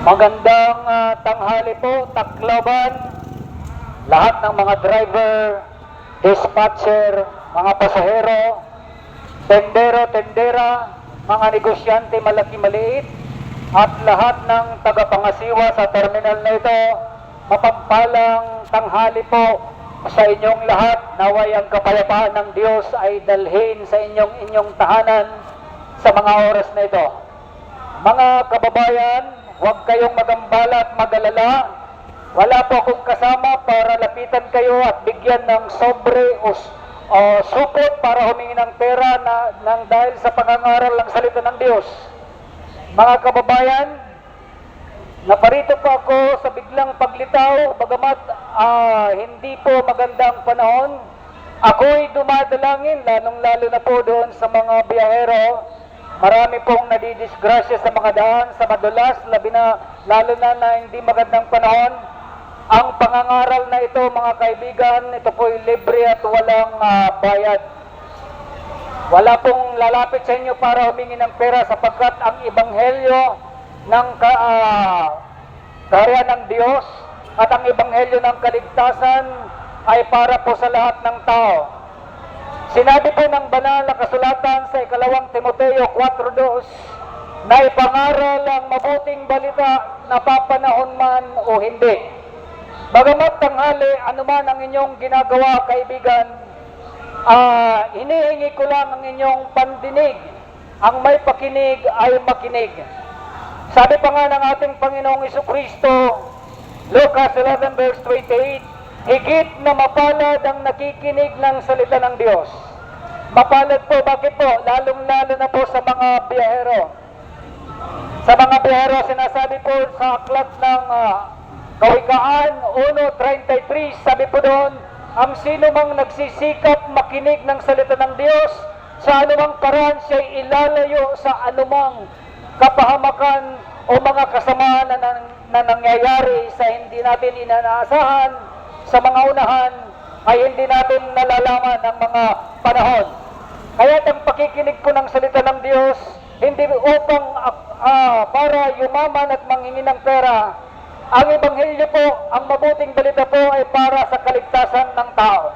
Magandang tanghali po, Tacloban, lahat ng mga driver, dispatcher, mga pasahero, tendero, tendera, mga negosyante malaki-maliit, at lahat ng tagapangasiwa sa terminal na ito. Mapagpalang tanghali po sa inyong lahat. Naway ang kapayapaan ng Diyos ay dalhin sa inyong tahanan sa mga oras na ito. Mga kababayan, huwag kayong magambala at mag-alala. Wala po akong kasama para lapitan kayo at bigyan ng sobre o supot para humingi ng pera dahil sa pangangaral ng salita ng Diyos. Mga kababayan, naparito po ako sa biglang paglitaw, bagamat hindi po magandang panahon. Ako'y dumadalangin, lalong-lalo na po doon sa mga biyahero. Marami pong nadidisgrasya sa mga daan, sa madulas, lalo na hindi magandang panahon. Ang pangangaral na ito, mga kaibigan, ito po'y libre at walang bayad. Wala pong lalapit sa inyo para humingi ng pera sapagkat ang ebanghelyo ng kaharian ng Diyos at ang ebanghelyo ng kaligtasan ay para po sa lahat ng tao. Sinabi po ng banal na kasulatan sa 2 Timoteo 4:2 na ipangaral ang mabuting balita na papanahon man o hindi. Bagamat tanghali, anuman ang inyong ginagawa, kaibigan, hinihingi ko lang ang inyong pandinig. Ang may pakinig ay makinig. Sabi pa nga ng ating Panginoong Jesucristo, Lucas 11:28, higit na mapalad ang nakikinig ng salita ng Diyos. Mapalad po, bakit po? Lalong-lalo na po sa mga biyahero. Sa mga biyahero, sinasabi po sa aklat ng Kawikaan 1:33, sabi po doon, ang sino mang nagsisikap makinig ng salita ng Diyos, sa anumang paraan siya'y ilalayo sa anumang kapahamakan o mga kasamaan na nangyayari sa hindi natin inaasahan. Sa mga unahan ay hindi natin nalalaman ang mga panahon. Kaya ang pakikinig ko ng salita ng Diyos, hindi upang para yumaman at manghingi ng pera. Ang ebanghelyo po, ang mabuting balita po ay para sa kaligtasan ng tao.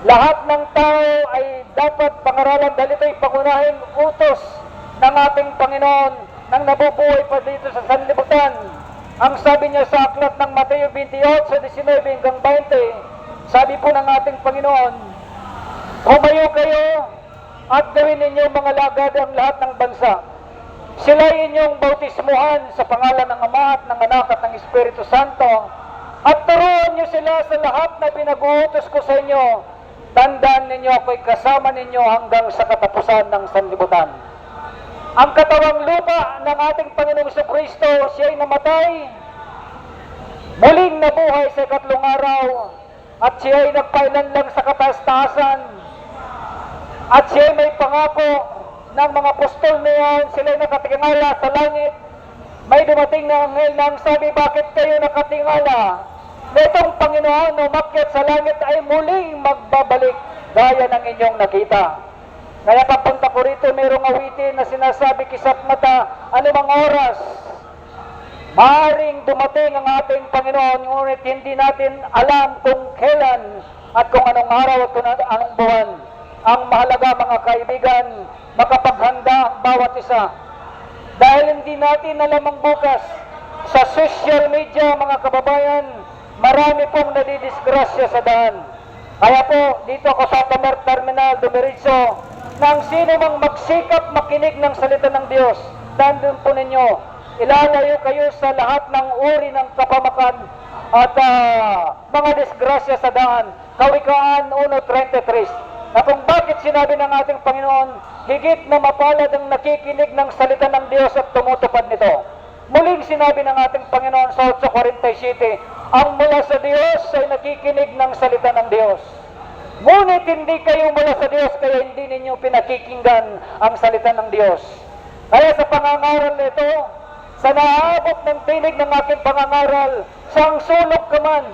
Lahat ng tao ay dapat pangaralan dahil ito'y pangunahing utos ng ating Panginoon nang nabubuhay pa dito sa sanlibutan. Ang sabi niya sa aklat ng Mateo 28:19-20, sabi po ng ating Panginoon, humayo kayo at gawin ninyo mga lagad ang lahat ng bansa. Sila'y inyong bautismuhan sa pangalan ng Ama at ng Anak at ng Espiritu Santo, at turuan niyo sila sa lahat na pinag-uutos ko sa inyo. Tandaan ninyo ako'y kasama ninyo hanggang sa katapusan ng sanlibutan. Ang katawang lupa ng ating Panginoong Jesucristo, siya'y namatay, muling nabuhay sa ikatlong araw, at siya'y nagpailanlang sa kataas-taasan, at siya'y may pangako ng mga apostol na yan, sila'y nakatingala sa langit. May dumating na anghel na sabi, bakit kayo nakatingala? Na itong Panginoon na umakyat sa langit ay muling magbabalik gaya ng inyong nakita. Kaya papunta ko rito, mayroong awitin na sinasabi, kisap mata, anumang oras maaaring dumating ang ating Panginoon, ngunit hindi natin alam kung kailan at kung anong araw at kung anong buwan. Ang mahalaga, mga kaibigan, makapaghanda ang bawat isa. Dahil hindi natin alam ang bukas. Sa social media, mga kababayan, marami pong nadidisgrasya sa daan. Kaya po, dito ako sa Terminal Dumiritso, nang sino mang magsikap makinig ng salita ng Diyos, nandun po ninyo, ilalayo kayo sa lahat ng uri ng kapamakan at mga disgrasya sa daan. Kawikaan 1:33. Na kung bakit sinabi ng ating Panginoon, higit na mapalad ang nakikinig ng salita ng Diyos at tumutupad nito. Muling sinabi ng ating Panginoon sa 8:47, ang mula sa Diyos ay nakikinig ng salita ng Diyos. Ngunit hindi kayo mula sa Diyos, kaya hindi ninyo pinakikinggan ang salita ng Diyos. Kaya sa pangangaral nito, sa naabot ng tinig ng aking pangangaral, sang sulok ka man,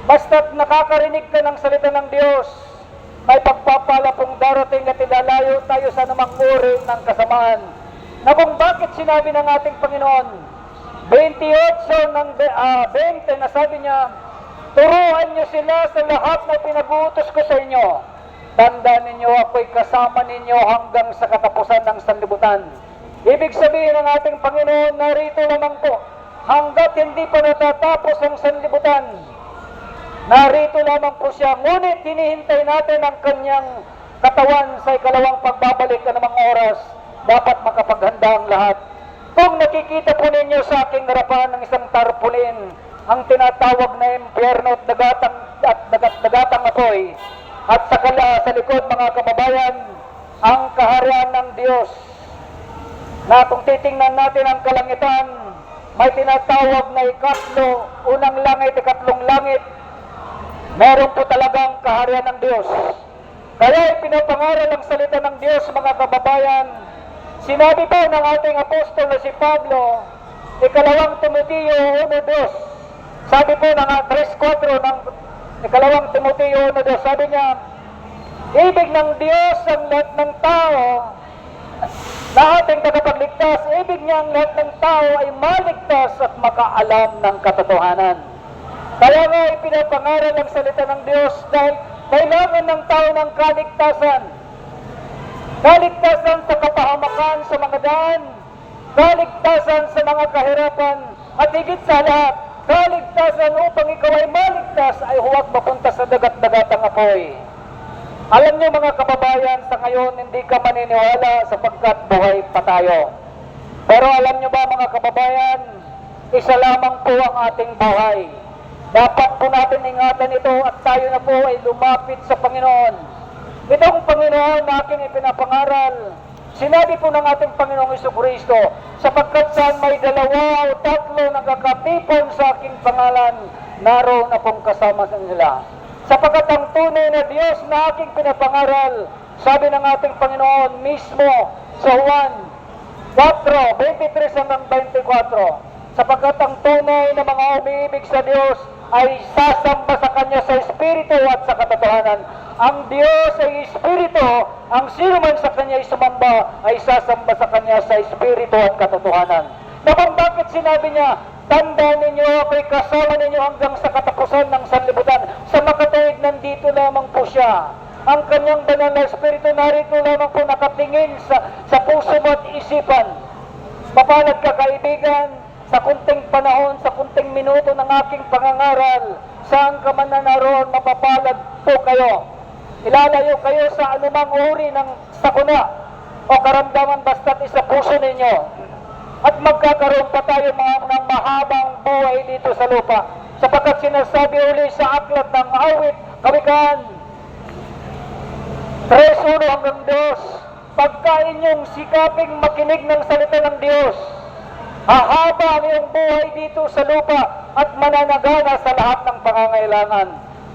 basta't nakakarinig ka ng salita ng Diyos, may pagpapala pong darating at ilalayo tayo sa anumang uri ng kasamaan. Na kung bakit sinabi ng ating Panginoon, 28 ng 20 na sabi niya, turuan niyo sila sa lahat na pinag-uutos ko sa inyo. Tandaan ninyo, ako'y kasama ninyo hanggang sa katapusan ng sanlibutan. Ibig sabihin ng ating Panginoon, narito lamang po, hanggat hindi pa natatapos ang sanlibutan. Narito lamang po siya, ngunit hinihintay natin ang kanyang katawan sa ikalawang pagbabalik na namang oras. Dapat makapaghanda ang lahat. Kung nakikita po ninyo sa aking harapan ng isang tarpaulin, ang tinatawag na impyerno at dagatang apoy, at sa likod mga kababayan, ang kaharian ng Diyos, na kung titingnan natin ang kalangitan, may tinatawag na ikatlo, unang langit, ikatlong langit, meron po talagang kaharian ng Diyos. Kaya ipinapangaral ang salita ng Diyos, mga kababayan. Sinabi po ng ating apostol na si Pablo, ikalawang Timoteo 1:2, sabi po ng 3:4 ng ikalawang Timoteo 1:2, sabi niya, ibig ng Diyos ang lahat ng tao na ating tagapagligtas, ibig niya ang lahat ng tao ay maligtas at makaalam ng katotohanan. Kaya nga ipinapangaral ang salita ng Diyos dahil kailangan ng tao ng kaligtasan. Kaligtasan sa kapahamakan sa mga daan, kaligtasan sa mga kahirapan, at higit sa lahat, kaligtasan upang ikaw ay maligtas ay huwag mapunta sa dagat-dagatang apoy. Alam niyo mga kababayan, sa ngayon hindi ka maniniwala sapagkat buhay pa tayo. Pero alam niyo ba mga kababayan, isa lamang po ang ating buhay. Dapat po natin ingatan ito at tayo na po ay lumapit sa Panginoon. Itong Panginoon na aking ipinapangaral, sinabi po ng ating Panginoong Jesucristo, sapagkat saan may dalawa o tatlo nagkakatipon sa aking pangalan, naroon na pong kasama sa nila. Sapagkat ang tunay na Diyos na aking pinapangaral, sabi ng ating Panginoon mismo sa Juan 4:23 hanggang 24, sapagkat ang tunay na mga umiibig sa Diyos ay sasamba sa Kanya sa Espiritu at sa katotohanan. Ang Diyos ay Espiritu, ang sino man sa Kanya ay sumamba ay sasamba sa Kanya sa Espiritu at katotohanan. Naman bakit sinabi niya, tandaan ninyo ako'y kasama ninyo hanggang sa katapusan ng sanlibutan. Sa makatuwid nandito lamang po siya. Ang Kanyang banal na Espiritu narito lamang po nakatingin sa puso mo at isipan. Mapalad ka kaibigan, sa kunting panahon, sa kunting minuto ng aking pangangaral, saan ka man na naroon, mapapalad po kayo. Ilalayo kayo sa anumang uri ng sakuna o karamdaman basta't isa puso ninyo. At magkakaroon pa tayo ng mahabang buhay dito sa lupa. Sapagkat sinasabi uli sa aklat ng awit, Kawikaan 3:1 hanggang 2, pagka inyong sikaping makinig ng salita ng Diyos, hahaba ang iyong buhay dito sa lupa at mananagana sa lahat ng pangangailangan.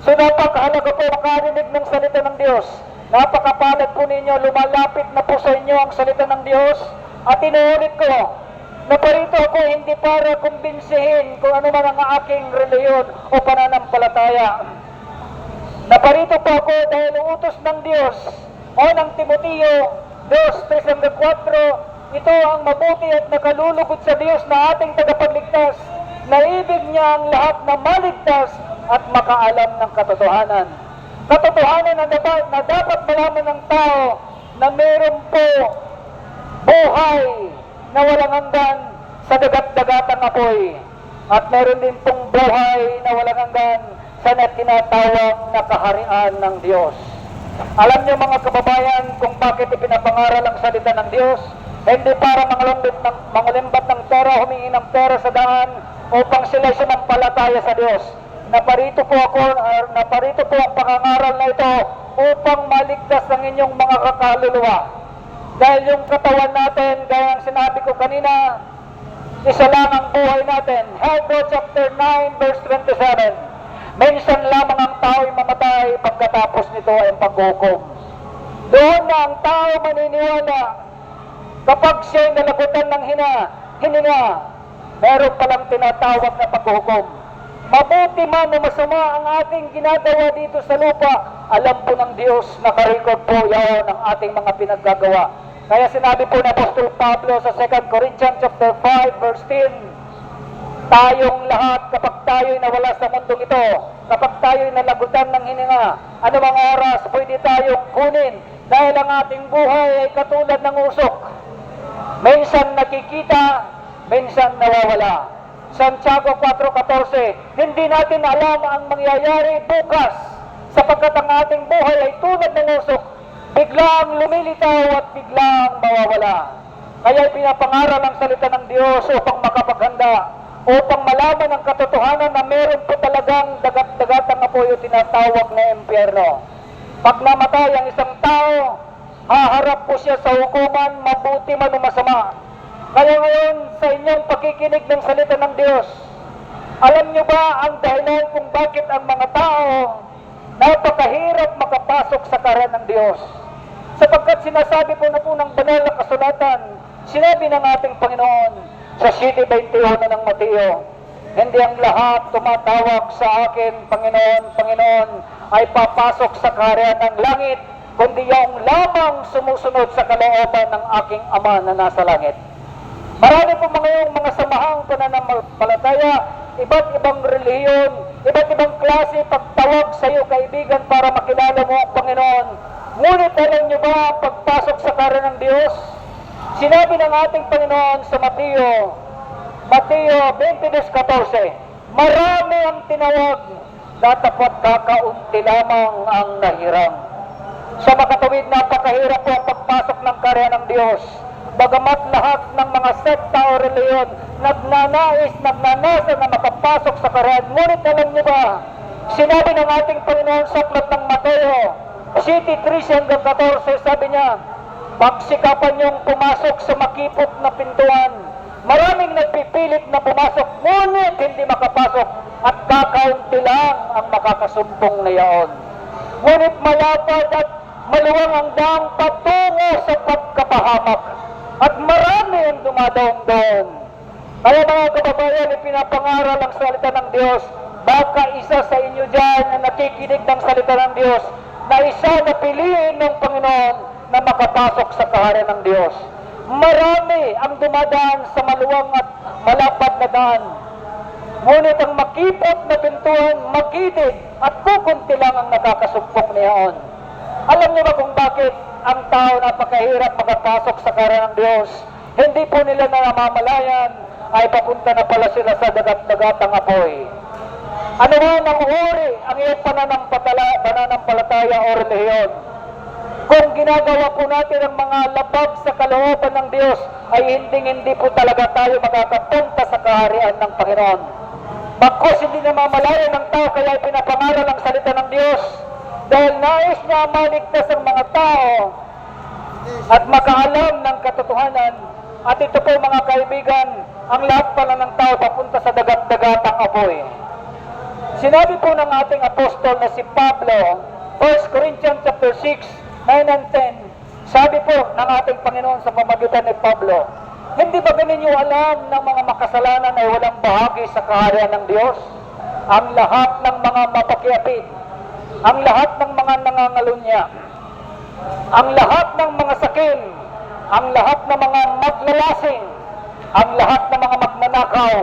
So napakahalaga po makarinig ng salita ng Diyos. Napakapalad po ninyo, lumalapit na po sa inyo ang salita ng Diyos. At inuulit ko, na parito ako hindi para kumbinsihin kung ano man ang aking reliyon o pananampalataya. Naparito po ako dahil utos ng Diyos o ng Timoteo 2:3-4, ito ang mabuti at nakalulugod sa Diyos na ating tagapagligtas, na ibig niya ang lahat na maligtas at makaalam ng katotohanan. Katotohanan na dapat malaman ng tao na meron po buhay na walang hanggan sa dagat-dagatang apoy. At meron din pong buhay na walang hanggan sa tinatawag na kaharian ng Diyos. Alam niyo mga kababayan kung bakit ipinapangaral ang salita ng Diyos? Hindi para mangulimbat ng pera, humingi ng pera sa daan upang sila sumampalataya sa Diyos. Naparito po ang pangangaral na ito upang maligtas ang inyong mga kakaluluwa. Dahil yung katawan natin, gaya ang sinabi ko kanina, isa lang ang buhay natin. Hebrews chapter 9:27. Minsan lamang ang tao'y mamatay, pagkatapos nito ay ang paghukom. Doon na ang tao maniniwala kapag siya'y nalagutan ng hininga, meron palang tinatawag na paghukom. Mabuti man o masama ang ating ginagawa dito sa lupa, alam po ng Diyos, nakarecord po yan ang ating mga pinaggagawa. Kaya sinabi po ni Apostol Pablo sa 2 Corinthians chapter 5 verse 10, Tayong lahat, kapag tayo'y nawala sa mundong ito, kapag tayo'y nalagutan ng hininga, anumang oras pwede tayong kunin dahil ang ating buhay ay katulad ng usok. Minsan nakikita, minsan nawawala. Santiago 4:14, hindi natin alam ang mangyayari bukas sapagkat ang ating buhay ay tulad ng usok, biglang lumilitaw at biglang mawawala. Kaya pinapangaral ang salita ng Diyos upang makapaghanda, upang malaman ang katotohanan na meron po talagang dagat-dagatang apoy o tinatawag na impyerno. Pag namatay ang isang tao, haharap po siya sa hukuman, mabuti man o masama. Kaya ngayon, sa inyong pakikinig ng salita ng Diyos, alam nyo ba ang dahilan kung bakit ang mga tao napakahirap makapasok sa kaharian ng Diyos? Sapagkat sinasabi po ng banal na kasulatan, sinabi ng ating Panginoon sa 7:21 ng Mateo, hindi ang lahat tumatawag sa akin, Panginoon, Panginoon, ay papasok sa kaharian ng langit, kundi yung lamang sumusunod sa kalooban ng aking Ama na nasa langit. Marami po mga samahang pananampalataya, iba't ibang relihiyon, iba't ibang klase pagtawag sa iyo, kaibigan, para makilala mo ang Panginoon. Ngunit alam niyo ba ang pagpasok sa kaharian ng Diyos? Sinabi ng ating Panginoon sa Mateo 22:14, marami ang tinawag, datapot kakaunti lamang ang nahiram. Sa makatuwid, napakahirap po ang pagpasok ng kaharian ng Diyos. Bagamat lahat ng mga sekta o reliyon nagnanasa na makapasok sa kaharian, ngunit alam niyo ba, sinabi ng ating Panginoon sa aklat ng Mateo 7:13-14, sabi niya, pagsikapan niyong pumasok sa makipot na pintuan. Maraming nagpipilit na pumasok, ngunit hindi makapasok, at kakaunti lang ang makakasumpong na yaon. Ngunit malapad at maluwang ang daang patungo sa pagkapahamak, at marami ang dumadaong doon. Kaya mga kababayan, ipinapangaral ang salita ng Diyos. Baka isa sa inyo dyan na nakikinig ng salita ng Diyos, na isa na piliin ng Panginoon na makapasok sa kaharian ng Diyos. Marami ang dumadaan sa maluwang at malapad na daan. Ngunit ang makipot na pintuan, makitid at kukunti lang ang nakakasumpok niyaon. Alam niyo ba kung bakit ang tao napakahirap makapasok sa kaharian ng Diyos? Hindi po nila namamalayan ay papunta na pala sila sa dagat-dagatang apoy. Ano man ang uri ang iyong pananampalataya o relihiyon, kung ginagawa po natin ang mga labag sa kalooban ng Diyos, ay hindi po talaga tayo makakapunta sa kaharian ng Panginoon. Bagkus hindi namamalayan ng tao, kaya pinapangaral ang salita ng Diyos, dahil nais niya maligtas ang mga tao at makaalam ng katotohanan. At ito po mga kaibigan, ang lahat pala ng tao papunta sa dagat-dagatang apoy. Sinabi po ng ating apostol na si Pablo, 1 Corinthians chapter 6, 9 and 10, sabi po ng ating Panginoon sa pamagitan ni Pablo, hindi ba ninyo alam ng mga makasalanan ay walang bahagi sa kaharian ng Diyos? Ang lahat ng mga mapakiapid, ang lahat ng mga nangangalunya, ang lahat ng mga sakim, ang lahat ng mga maglalasing, ang lahat ng mga magnanakaw,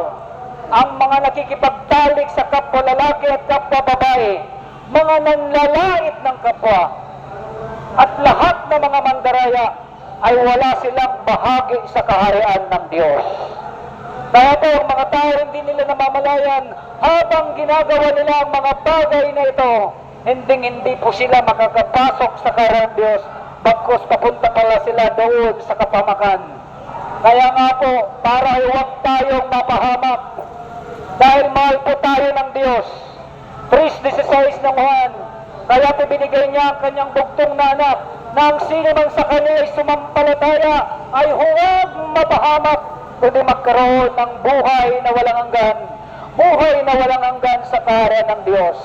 ang mga nakikipagtalik sa kapwa lalaki at kapwa babae, mga nanlalait ng kapwa, at lahat ng mga mandaraya ay wala silang bahagi sa kaharian ng Diyos. Kaya po ang mga tao hindi nila namamalayan, habang ginagawa nila ang mga bagay na ito, hindi po sila makakapasok sa kaharian ng Diyos, bagkus papunta pala sila doon sa kapamakan. Kaya nga po, para huwag tayong mapahamak, dahil mahal po tayo ng Diyos. 3:16 ng Juan, kaya ibinigay niya ang kanyang bugtong na anak, na ang sino man sa kanya ay sumampalataya ay huwag mapahamak, kundi magkaroon ng buhay na walang hanggan, buhay na walang hanggan sa kaharian ng Diyos.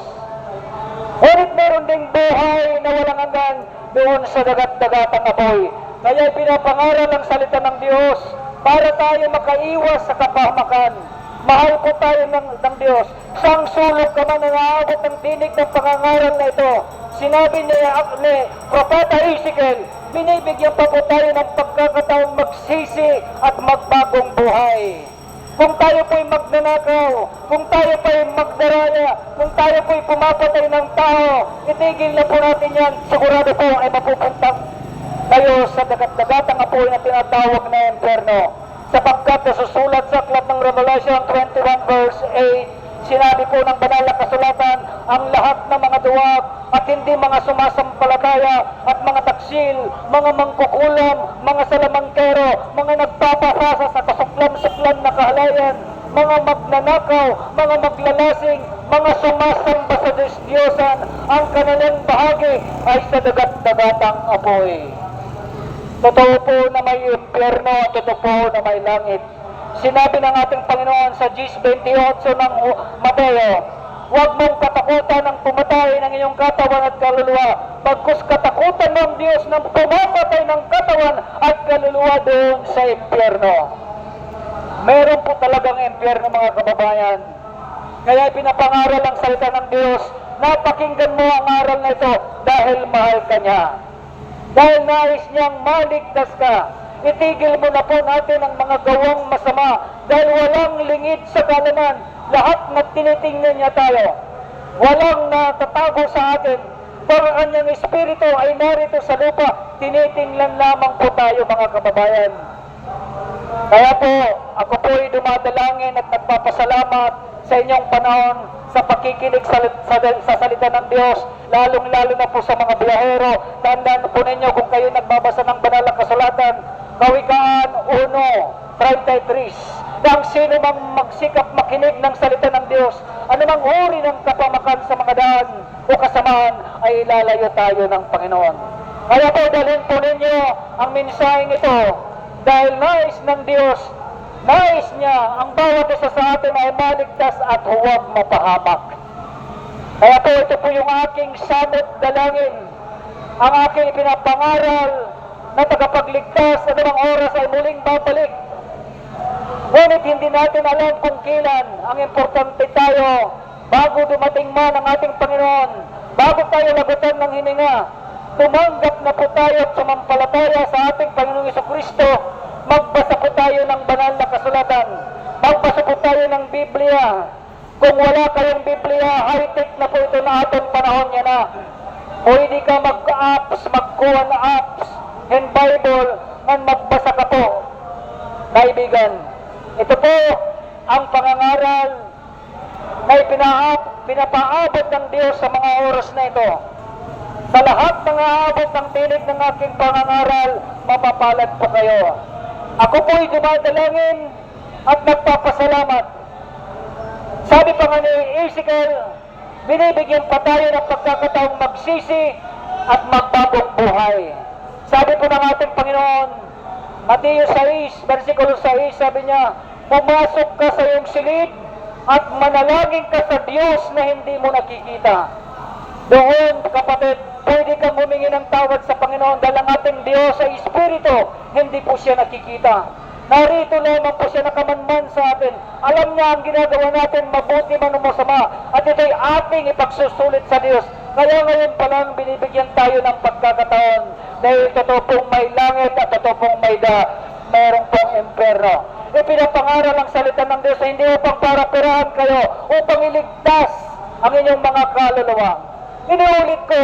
Ngunit meron ding buhay na walang hanggan doon sa dagat-dagatang apoy. Kaya pinapangaral ang salita ng Diyos para tayo makaiwas sa kapahamakan. Mahal po tayo ng Diyos. Sang sulok ka man nangaabot ng dinig ng pangangaral na ito. Sinabi ni Propeta Ezekiel, binibigyan pa po tayo ng pagkakataong magsisi at magbagong buhay. kung tayo po'y magnanakaw, kung tayo po'y magdaraya, kung tayo po'y pumapatay ng tao, itigil na po natin yan. Sigurado po ay mapupuntang tayo sa dagat-dagatang apoy na tinatawag na impyerno. Sapagkat nasusulat sa aklat ng Revelation 21 verse 8, sinabi po ng banal na kasulatan, ang lahat ng mga duwag at hindi mga sumasampalataya at mga taksil, mga mangkukulam, mga salamangkero, mga nagpapasasa sa kasuklam-suklam na kahalayan, mga magnanakaw, mga maglalasing, mga sumasamba sa Diyos-Diyosan, ang kanilang bahagi ay sa dagat-dagatang apoy. Totoo po na may impyerno at totoo po na may langit. Sinabi ng ating Panginoon sa 10:28 ng Mateo, huwag mong katakutan ang pumatay ng iyong katawan at kaluluwa, bagkus katakutan ng Diyos ng pumapatay ng katawan at kaluluwa doon sa impyerno. Meron po talagang impyerno, mga kababayan. Kaya pinapangaral ang salita ng Diyos na pakinggan mo ang aral na ito dahil mahal ka niya. Dahil nais niyang maligtas ka, itigil mo na po natin ang mga gawang masama dahil walang lingid sa kaalaman. Lahat na tinitingnan niya tayo, walang natatago sa atin. Pero ang kanyang espiritu ay narito sa lupa, tinitingnan lamang po tayo, mga kababayan. Kaya po, ako po ay dumadalangin at nagpapasalamat sa inyong panahon sa pakikinig sa salita ng Diyos, lalong-lalo na po sa mga biyahero. Tandaan po ninyo kung kayo nagbabasa ng banal na kasulatan, Kawikaan 1:33, na ang sino mang magsikap makinig ng salita ng Diyos, anumang uri ng kapamakan sa mga daan o kasamaan, ay ilalayo tayo ng Panginoon. Kaya po dalhin po ninyo ang mensaheng ito, dahil nais ng Diyos, nais niya ang bawat isa sa atin ay maligtas at huwag mapahamak. Kaya po ito po yung aking samot dalangin, ang aking ipinapangaral na tagapagligtas sa anumang oras ay muling babalik. Ngunit hindi natin alam kung kailan. Ang importante tayo, bago dumating man ang ating Panginoon, bago tayo lagutan ng hininga, tumanggap na po tayo at sumampalataya sa ating Panginoong Jesucristo. Magbasa po tayo ng banal na kasulatan. Magbasa po tayo ng Biblia. Kung wala kayong Biblia, high-tech na po ito na ating panahon niya na. Pwede ka mag-apps, magkuha na apps and Bible, ngan magbasa ka po. Kaibigan, ito po ang pangangaral na pinapaabot ng Diyos sa mga oras na ito. Sa lahat ng aabot ng tinig ng aking pangangaral, mapapalad po kayo. Ako po'y dumadalangin at nagpapasalamat. Sabi pa nga ni Ezekiel, binibigyan pa tayo ng pagkakataong magsisi at magbagong buhay. Sabi po ng ating Panginoon, Mateo 6, versikulo 6, sabi niya, pumasok ka sa iyong silid at manalangin ka sa Diyos na hindi mo nakikita. Doon, kapatid, pwede kang humingi ng tawad sa Panginoon dahil ang ating Diyos ay Espiritu, hindi po siya nakikita. Narito lamang po siya nakamanman sa atin. Alam niya ang ginagawa natin, mabuti man o masama, at ito'y ating ipagsusulit sa Diyos. Kaya ngayon pa lang binibigyan tayo ng pagkakataon dahil totoo pong may langit at totoo pong mayroong pong impyerno. Ipinapangaral ang salita ng Diyos na hindi upang para-perahan kayo, upang iligtas ang inyong mga kaluluwa. Inuulit ko,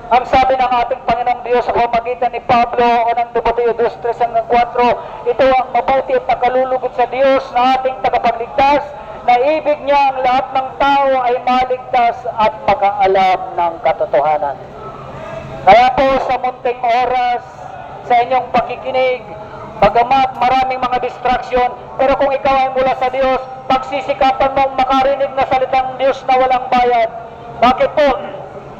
ang sabi ng ating Panginoong Diyos sa pamamagitan ni Pablo o ng Timoteo 2:3-4, ito ang mabuti at nakalulugod sa Diyos na ating tagapagligtas, na ibig niya ang lahat ng tao ay maligtas at makaalam ng katotohanan. Kaya po sa munting oras, sa inyong pakikinig, bagamat maraming mga distraction, pero kung ikaw ay mula sa Diyos, pagsisikapan mong makarinig na salitang Diyos na walang bayad. Bakit po?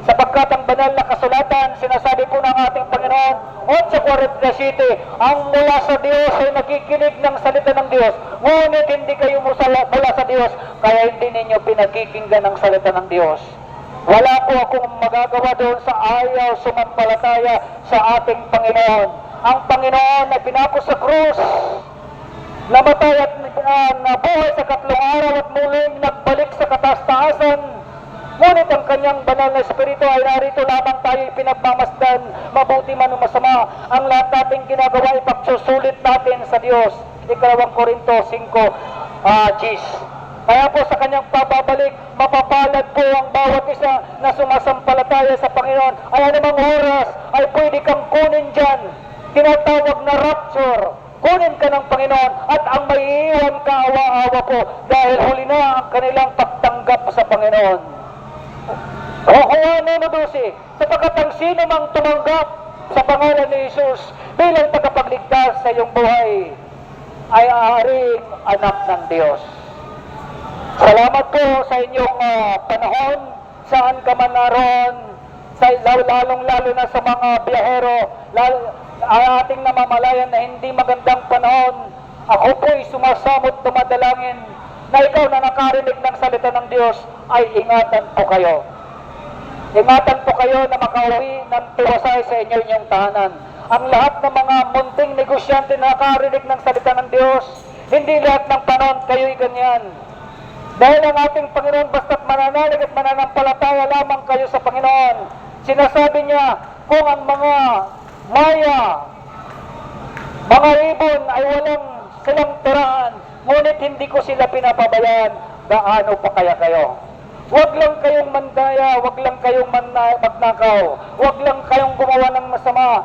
Sapagkat ang banal na kasulatan, sinasabi po ng ating Panginoon, 8:47, ang mula sa Diyos ay nakikinig ng salita ng Diyos. Ngunit hindi kayo mula sa Diyos, kaya hindi ninyo pinakikinggan ang salita ng Diyos. Wala po akong magagawa doon sa ayaw sumampalataya sa ating Panginoon. Ang Panginoon na pinako sa krus, namatay at nabuhay sa 3 araw at muling nagbalik sa kataas-taasan. Ngunit ang kanyang banal na espiritu ay narito lamang tayo pinagmamasdan, mabuti man o masama. Ang lahat nating ginagawa ay pagsusulit natin sa Diyos. 2 Korinto 5, Gis. Kaya po sa kanyang pababalik, mapapalad po ang bawat isa na sumasampalataya sa Panginoon. Ay anumang oras ay pwede kang kunin dyan. Tinatawag na rapture. Kunin ka ng Panginoon at ang maiiwan ka awa-awa po dahil huli na ang kanilang pagtanggap sa Panginoon. O Juan 1:12, sapagkat ang sino mang tumanggap sa pangalan ni Jesus bilang tagapagligtas sa iyong buhay ay aaring anak ng Diyos. Salamat po sa inyong panahon, saan ka man naroon, lalong-lalo na sa mga biyahero, ating namamalayan na hindi magandang panahon. Ako po'y sumasamot dumadalangin na ikaw na nakarinig ng salita ng Diyos ay ingatan po kayo. Ingatan po kayo na makauwi ng tiwasay sa inyong tahanan. Ang lahat ng mga munting negosyante na nakarinig ng salita ng Diyos, hindi lahat ng panahon kayo'y ganyan. Dahil ang ating Panginoon basta't mananalig at mananampalataya lamang kayo sa Panginoon. Sinasabi niya, kung ang mga maya, mga ibon ay walang silang tirahan, ngunit hindi ko sila pinapabayaan, gaano pa kaya kayo? Huwag lang kayong mandaya, huwag lang kayong magnakaw, huwag lang kayong gumawa ng masama.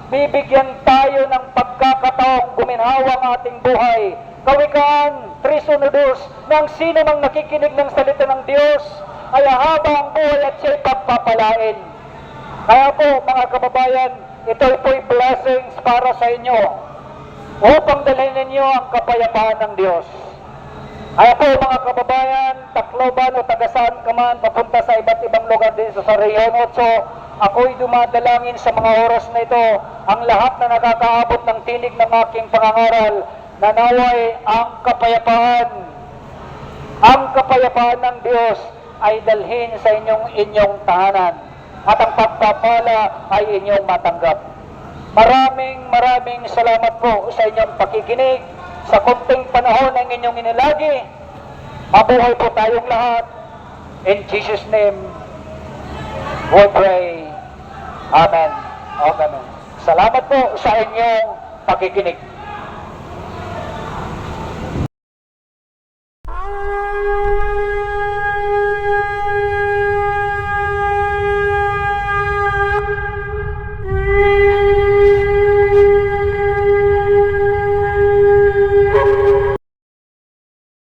Bibigyan tayo ng pagkakataong guminhawa ang ating buhay. Kawikaan 3:1 nang sino mang nakikinig ng salita ng Diyos ay haba ang buhay at siya'y pagpapalain. Kaya po mga kababayan, ito po'y blessings para sa inyo upang dalhin ninyo ang kapayapaan ng Diyos. Kaya po mga kababayan, Tacloban o tagasaan ka man papunta sa iba't ibang lugar din sa Region 8, ako'y dumadalangin sa mga oras na ito ang lahat na nakakaabot ng tinig ng aking pangangaral na naway ang kapayapaan ng Diyos ay dalhin sa inyong tahanan at ang pagpapala ay inyong matanggap. Maraming salamat po sa inyong pakikinig sa konting panahon ng inyong inilagi. Mabuhay po tayong lahat. In Jesus' name, we pray. Amen. Amen. Salamat po sa inyong pakikinig.